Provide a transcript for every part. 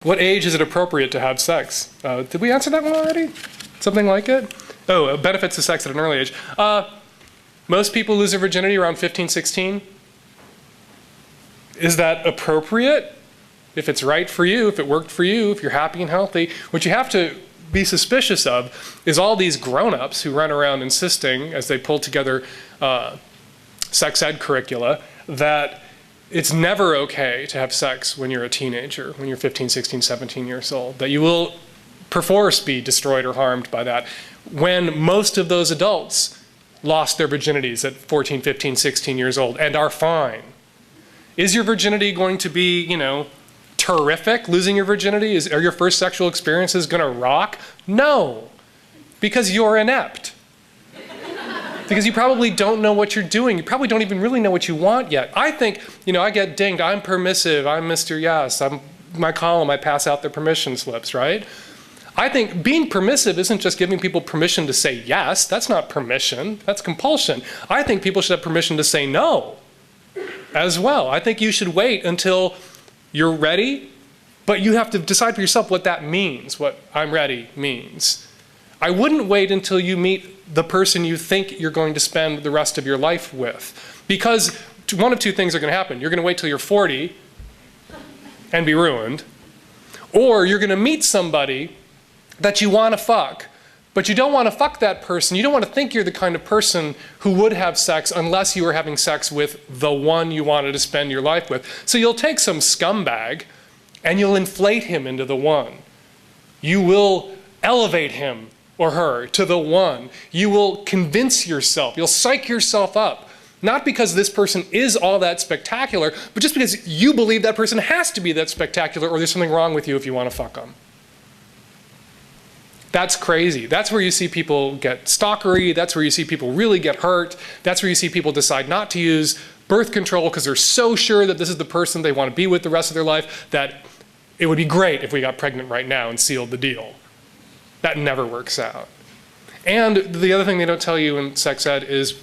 What age is it appropriate to have sex? Did we answer that one already? Something like it? Oh, benefits of sex at an early age. Most people lose their virginity around 15, 16. Is that appropriate? If it's right for you, if it worked for you, if you're happy and healthy, what you have to be suspicious of is all these grown-ups who run around insisting, as they pull together sex ed curricula, that it's never okay to have sex when you're a teenager, when you're 15, 16, 17 years old, that you will perforce be destroyed or harmed by that, when most of those adults lost their virginities at 14, 15, 16 years old and are fine. Is your virginity going to be, you know, terrific, losing your virginity? Are your first sexual experiences going to rock? No, because you're inept. Because you probably don't know what you're doing. You probably don't even really know what you want yet. I think, you know, I get dinged. I'm permissive. I'm Mr. Yes. I'm my column. I pass out their permission slips, right? I think being permissive isn't just giving people permission to say yes. That's not permission. That's compulsion. I think people should have permission to say no as well. I think you should wait until you're ready, but you have to decide for yourself what that means, what I'm ready means. I wouldn't wait until you meet the person you think you're going to spend the rest of your life with. Because one of two things are going to happen. You're going to wait till you're 40 and be ruined, or you're going to meet somebody that you want to fuck, but you don't want to fuck that person. You don't want to think you're the kind of person who would have sex unless you were having sex with the one you wanted to spend your life with. So you'll take some scumbag and you'll inflate him into the one. You will elevate him or her to the one. You will convince yourself, you'll psych yourself up, not because this person is all that spectacular, but just because you believe that person has to be that spectacular or there's something wrong with you if you want to fuck them. That's crazy. That's where you see people get stalkery. That's where you see people really get hurt. That's where you see people decide not to use birth control because they're so sure that this is the person they want to be with the rest of their life that it would be great if we got pregnant right now and sealed the deal. That never works out. And the other thing they don't tell you in sex ed is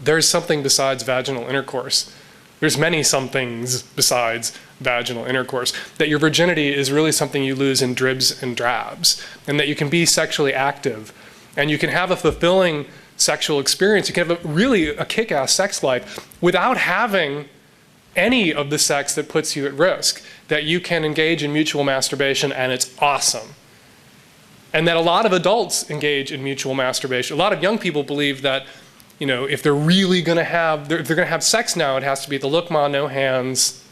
there's something besides vaginal intercourse. There's many somethings besides vaginal intercourse. That your virginity is really something you lose in dribs and drabs. And that you can be sexually active. And you can have a fulfilling sexual experience. You can have really a kick-ass sex life without having any of the sex that puts you at risk. That you can engage in mutual masturbation and it's awesome. And that a lot of adults engage in mutual masturbation. A lot of young people believe that, you know, if they're really going to have, if they're going to have sex now, it has to be the look ma, no hands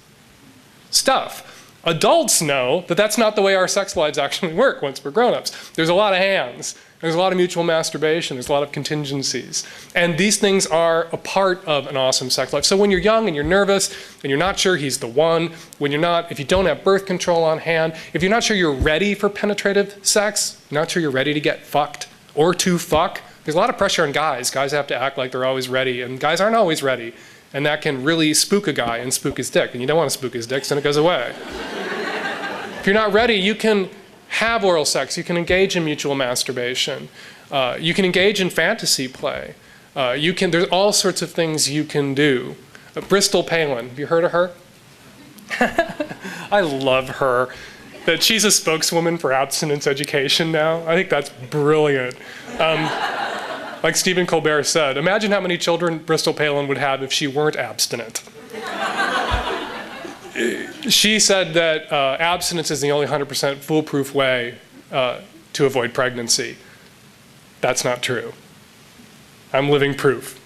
stuff. Adults know that that's not the way our sex lives actually work once we're grown-ups. There's a lot of hands. There's a lot of mutual masturbation. There's a lot of contingencies. And these things are a part of an awesome sex life. So when you're young and you're nervous and you're not sure he's the one, when you're not, if you don't have birth control on hand, if you're not sure you're ready for penetrative sex, not sure you're ready to get fucked or to fuck, there's a lot of pressure on guys. Guys have to act like they're always ready, and guys aren't always ready. And that can really spook a guy and spook his dick. And you don't want to spook his dick, so then it goes away. If you're not ready, you can have oral sex. You can engage in mutual masturbation. You can engage in fantasy play. There's all sorts of things you can do. Bristol Palin, have you heard of her? I love her. That she's a spokeswoman for abstinence education now. I think that's brilliant. Like Stephen Colbert said, imagine how many children Bristol Palin would have if she weren't abstinent. She said that abstinence is the only 100% foolproof way to avoid pregnancy. That's not true. I'm living proof.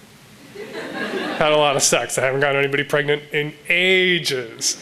Had a lot of sex. I haven't gotten anybody pregnant in ages.